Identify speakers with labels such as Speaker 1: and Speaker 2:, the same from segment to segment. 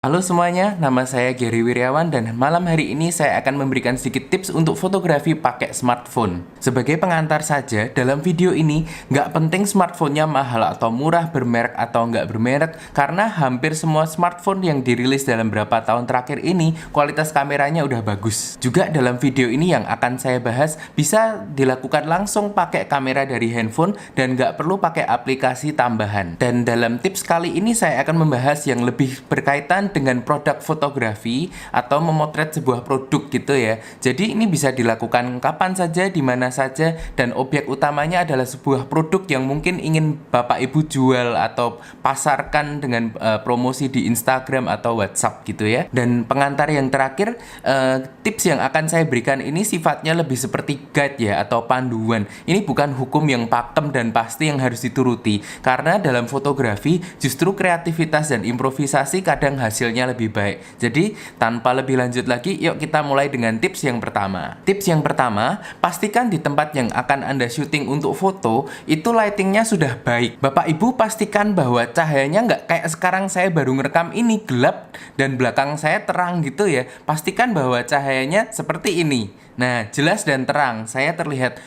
Speaker 1: Halo semuanya, nama saya Gary Wiryawan dan malam hari ini saya akan memberikan sedikit tips untuk fotografi pakai smartphone. Sebagai pengantar saja, dalam video ini nggak penting smartphone-nya mahal atau murah, bermerek atau nggak bermerek, karena hampir semua smartphone yang dirilis dalam beberapa tahun terakhir ini kualitas kameranya udah bagus. Juga dalam video ini yang akan saya bahas bisa dilakukan langsung pakai kamera dari handphone dan nggak perlu pakai aplikasi tambahan. Dan dalam tips kali ini saya akan membahas yang lebih berkaitan dengan produk fotografi atau memotret sebuah produk gitu ya. Jadi ini bisa dilakukan kapan saja, di mana saja, dan objek utamanya adalah sebuah produk yang mungkin ingin Bapak Ibu jual atau pasarkan dengan promosi di Instagram atau WhatsApp gitu ya. Dan pengantar yang terakhir, tips yang akan saya berikan ini sifatnya lebih seperti guide ya atau panduan. Ini bukan hukum yang pakem dan pasti yang harus dituruti, karena dalam fotografi justru kreativitas dan improvisasi kadang hasilnya lebih baik. Jadi tanpa lebih lanjut lagi, yuk kita mulai dengan tips yang pertama. Tips yang pertama, pastikan di tempat yang akan Anda syuting untuk foto itu lightingnya sudah baik. Bapak Ibu pastikan bahwa cahayanya nggak kayak sekarang saya baru ngerekam ini gelap dan belakang saya terang gitu ya. Pastikan bahwa cahayanya seperti ini. Nah, jelas dan terang. Saya terlihat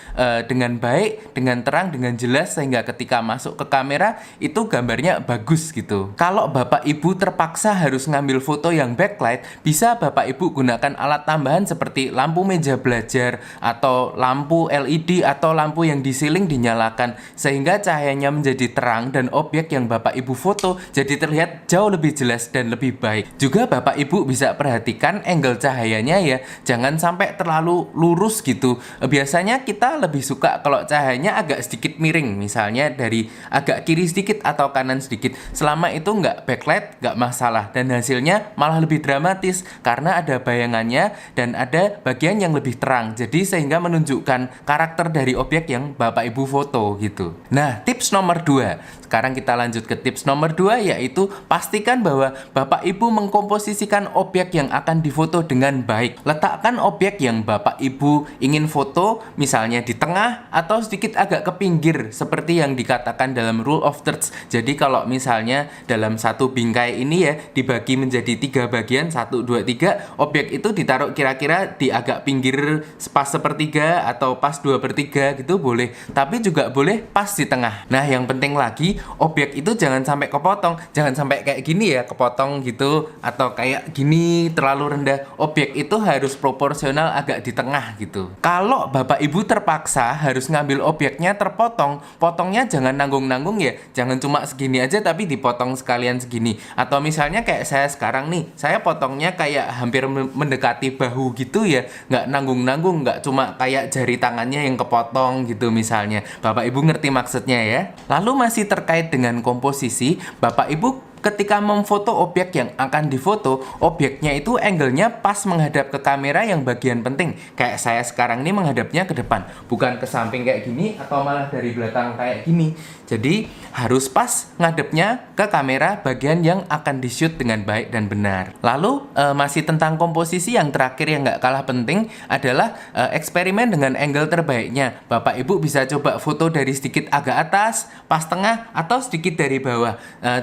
Speaker 1: dengan baik, dengan terang, dengan jelas, sehingga ketika masuk ke kamera itu gambarnya bagus gitu. Kalau Bapak Ibu terpaksa harus ngambil foto yang backlight, bisa Bapak Ibu gunakan alat tambahan seperti lampu meja belajar atau lampu LED atau lampu yang di ceiling dinyalakan, sehingga cahayanya menjadi terang dan objek yang Bapak Ibu foto jadi terlihat jauh lebih jelas dan lebih baik. Juga Bapak Ibu bisa perhatikan angle cahayanya ya, jangan sampai terlalu lurus gitu. Biasanya kita lebih suka kalau cahayanya agak sedikit miring, misalnya dari agak kiri sedikit atau kanan sedikit. Selama itu nggak backlight, nggak masalah, dan hasilnya malah lebih dramatis karena ada bayangannya dan ada bagian yang lebih terang, jadi sehingga menunjukkan karakter dari objek yang Bapak Ibu foto gitu. Nah, tips nomor 2. Sekarang kita lanjut ke tips nomor 2, yaitu pastikan bahwa Bapak Ibu mengkomposisikan objek yang akan difoto dengan baik. Letakkan objek yang Bapak Ibu ingin foto misalnya di tengah atau sedikit agak ke pinggir seperti yang dikatakan dalam rule of thirds. Jadi kalau misalnya dalam satu bingkai ini ya dibagi menjadi 3 bagian, 1, 2, 3, objek itu ditaruh kira-kira di agak pinggir pas sepertiga atau pas 2/3 gitu boleh, tapi juga boleh pas di tengah. Nah, yang penting lagi, objek itu jangan sampai kepotong, jangan sampai kayak gini ya, kepotong gitu atau kayak gini terlalu rendah. Objek itu harus proporsional agak di tengah gitu. Kalau Bapak Ibu terpaksa harus ngambil objeknya terpotong, potongnya jangan nanggung-nanggung ya, jangan cuma segini aja tapi dipotong sekalian segini. Atau misalnya kayak saya sekarang nih, saya potongnya kayak hampir mendekati bahu gitu ya, nggak nanggung-nanggung, nggak cuma kayak jari tangannya yang kepotong gitu misalnya. Bapak Ibu ngerti maksudnya ya. Lalu masih terkait dengan komposisi, Bapak Ibu ketika memfoto objek yang akan difoto, objeknya itu angle-nya pas menghadap ke kamera yang bagian penting. Kayak saya sekarang ini menghadapnya ke depan, bukan ke samping kayak gini atau malah dari belakang kayak gini. Jadi harus pas ngadepnya ke kamera bagian yang akan di-shoot dengan baik dan benar. Lalu masih tentang komposisi, yang terakhir yang nggak kalah penting adalah eksperimen dengan angle terbaiknya. Bapak Ibu bisa coba foto dari sedikit agak atas, pas tengah, atau sedikit dari bawah.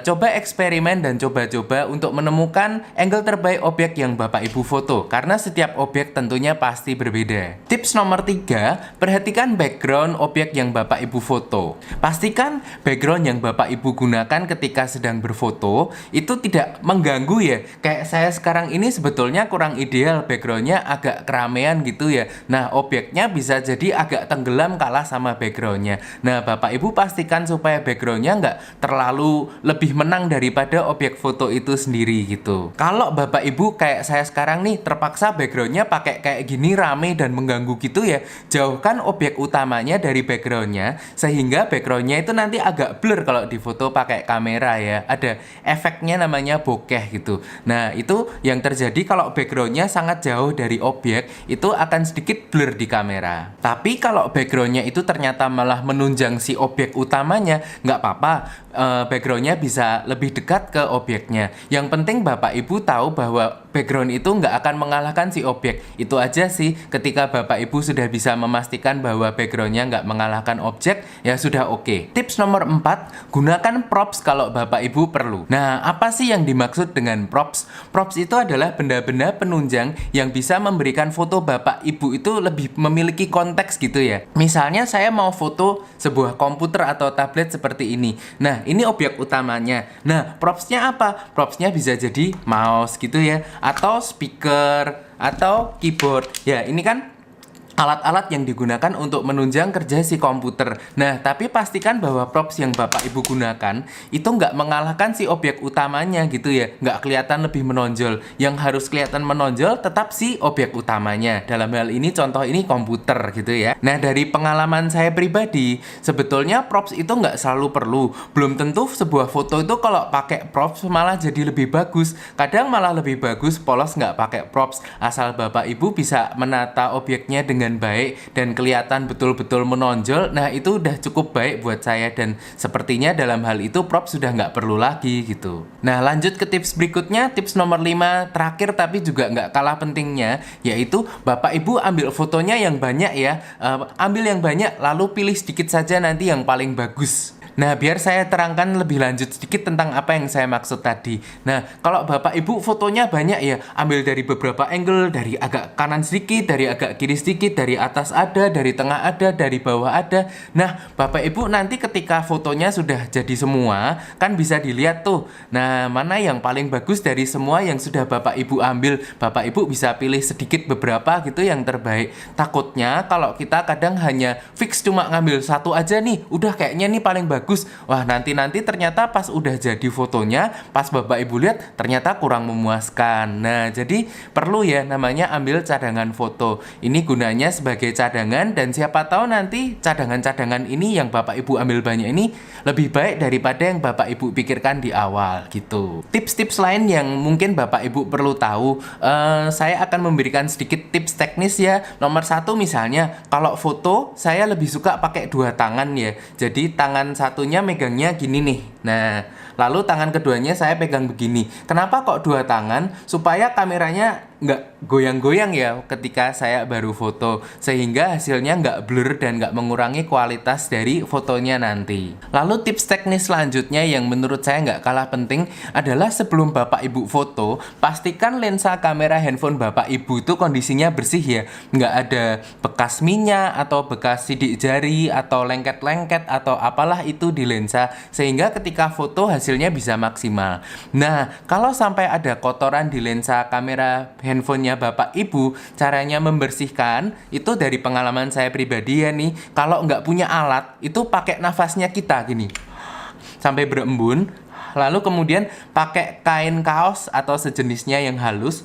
Speaker 1: Coba eksperimen dan coba-coba untuk menemukan angle terbaik objek yang Bapak Ibu foto, karena setiap objek tentunya pasti berbeda. Tips nomor 3, perhatikan background objek yang Bapak Ibu foto. Pastikan background yang Bapak Ibu gunakan ketika sedang berfoto itu tidak mengganggu ya. Kayak saya sekarang ini sebetulnya kurang ideal, backgroundnya agak keramaian gitu ya. Nah, objeknya bisa jadi agak tenggelam kalah sama backgroundnya. Nah, Bapak Ibu pastikan supaya backgroundnya nggak terlalu lebih menang daripada objek foto itu sendiri gitu. Kalau Bapak Ibu kayak saya sekarang nih terpaksa backgroundnya pakai kayak gini rame dan mengganggu gitu ya, jauhkan objek utamanya dari backgroundnya sehingga backgroundnya itu nanti agak blur kalau difoto pakai kamera ya. Ada efeknya namanya bokeh gitu. Nah, itu yang terjadi kalau backgroundnya sangat jauh dari objek, itu akan sedikit blur di kamera. Tapi kalau backgroundnya itu ternyata malah menunjang si objek utamanya, nggak apa-apa. backgroundnya bisa lebih dekat ke objeknya. Yang penting Bapak Ibu tahu bahwa background itu nggak akan mengalahkan si objek. Itu aja sih, ketika Bapak Ibu sudah bisa memastikan bahwa backgroundnya nggak mengalahkan objek, ya sudah oke. Tips nomor 4, gunakan props kalau Bapak Ibu perlu. Nah, apa sih yang dimaksud dengan props? Props itu adalah benda-benda penunjang yang bisa memberikan foto Bapak Ibu itu lebih memiliki konteks gitu ya. Misalnya saya mau foto sebuah komputer atau tablet seperti ini. Nah, ini objek utamanya. Nah, propsnya apa? Propsnya bisa jadi mouse gitu ya, atau speaker, atau keyboard. Ya, ini kan alat-alat yang digunakan untuk menunjang kerja si komputer. Nah, tapi pastikan bahwa props yang Bapak Ibu gunakan itu nggak mengalahkan si objek utamanya gitu ya. Nggak kelihatan lebih menonjol. Yang harus kelihatan menonjol tetap si objek utamanya. Dalam hal ini, contoh ini komputer gitu ya. Nah, dari pengalaman saya pribadi, sebetulnya props itu nggak selalu perlu. Belum tentu sebuah foto itu kalau pakai props malah jadi lebih bagus. Kadang malah lebih bagus polos nggak pakai props. Asal Bapak Ibu bisa menata objeknya dengan baik dan kelihatan betul-betul menonjol, nah itu udah cukup baik buat saya, dan sepertinya dalam hal itu prop sudah nggak perlu lagi gitu. Nah, lanjut ke tips berikutnya, tips nomor 5 terakhir tapi juga nggak kalah pentingnya, yaitu Bapak Ibu ambil fotonya yang banyak ya, ambil yang banyak lalu pilih sedikit saja nanti yang paling bagus. Nah, biar saya terangkan lebih lanjut sedikit tentang apa yang saya maksud tadi. Nah, kalau Bapak Ibu fotonya banyak ya, ambil dari beberapa angle, dari agak kanan sedikit, dari agak kiri sedikit, dari atas ada, dari tengah ada, dari bawah ada. Nah, Bapak Ibu nanti ketika fotonya sudah jadi semua, kan bisa dilihat tuh. Nah, mana yang paling bagus dari semua yang sudah Bapak Ibu ambil. Bapak Ibu bisa pilih sedikit beberapa gitu yang terbaik. Takutnya kalau kita kadang hanya fix cuma ngambil satu aja nih, udah kayaknya nih paling bagus. Wah, nanti ternyata pas udah jadi fotonya, pas Bapak Ibu lihat ternyata kurang memuaskan. Nah, jadi perlu ya namanya ambil cadangan foto. Ini gunanya sebagai cadangan, dan siapa tahu nanti cadangan-cadangan ini yang Bapak Ibu ambil banyak ini lebih baik daripada yang Bapak Ibu pikirkan di awal gitu. Tips-tips lain yang mungkin Bapak Ibu perlu tahu, saya akan memberikan sedikit tips teknis ya. Nomor 1 misalnya, kalau foto saya lebih suka pakai dua tangan ya. Jadi tangan satunya megangnya gini nih. Nah, lalu tangan keduanya saya pegang begini. Kenapa kok dua tangan? Supaya kameranya nggak goyang-goyang ya ketika saya baru foto, sehingga hasilnya nggak blur dan nggak mengurangi kualitas dari fotonya nanti. Lalu tips teknis selanjutnya yang menurut saya nggak kalah penting adalah sebelum Bapak Ibu foto, pastikan lensa kamera handphone Bapak Ibu itu kondisinya bersih ya, nggak ada bekas minyak atau bekas sidik jari atau lengket-lengket atau apalah itu di lensa, sehingga ketika foto hasilnya bisa maksimal. Nah, kalau sampai ada kotoran di lensa kamera handphonenya Bapak Ibu, caranya membersihkan itu dari pengalaman saya pribadi ya nih, kalau nggak punya alat itu pakai nafasnya kita gini sampai berembun, lalu kemudian pakai kain kaos atau sejenisnya yang halus,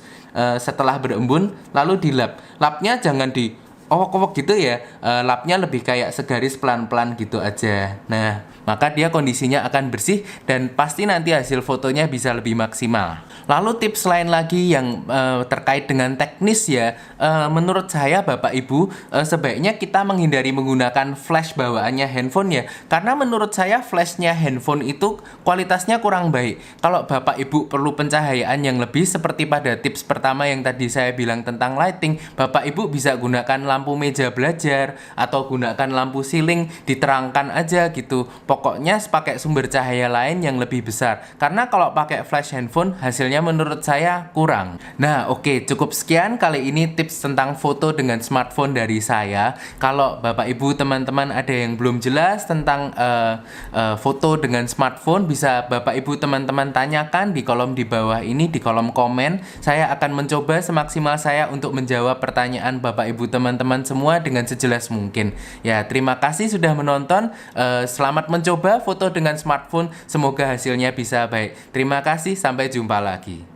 Speaker 1: setelah berembun lalu dilap. Lapnya jangan di owok-owok gitu ya, lapnya lebih kayak segaris pelan-pelan gitu aja. Nah, maka dia kondisinya akan bersih dan pasti nanti hasil fotonya bisa lebih maksimal. Lalu tips lain lagi yang terkait dengan teknis ya, menurut saya Bapak Ibu sebaiknya kita menghindari menggunakan flash bawaannya handphone ya, karena menurut saya flashnya handphone itu kualitasnya kurang baik. Kalau Bapak Ibu perlu pencahayaan yang lebih seperti pada tips pertama yang tadi saya bilang tentang lighting, Bapak Ibu bisa gunakan lampu meja belajar atau gunakan lampu ceiling, diterangkan aja gitu. Pokoknya pakai sumber cahaya lain yang lebih besar, karena kalau pakai flash handphone hasilnya menurut saya kurang. Nah, oke, cukup sekian kali ini tips tentang foto dengan smartphone dari saya. Kalau Bapak Ibu teman-teman ada yang belum jelas tentang foto dengan smartphone, bisa Bapak Ibu teman-teman tanyakan di kolom di bawah ini, di kolom komen. Saya akan mencoba semaksimal saya untuk menjawab pertanyaan Bapak Ibu teman-teman semua dengan sejelas mungkin. Ya, terima kasih sudah menonton. Selamat mencoba foto dengan smartphone. Semoga hasilnya bisa baik. Terima kasih, sampai jumpa lagi.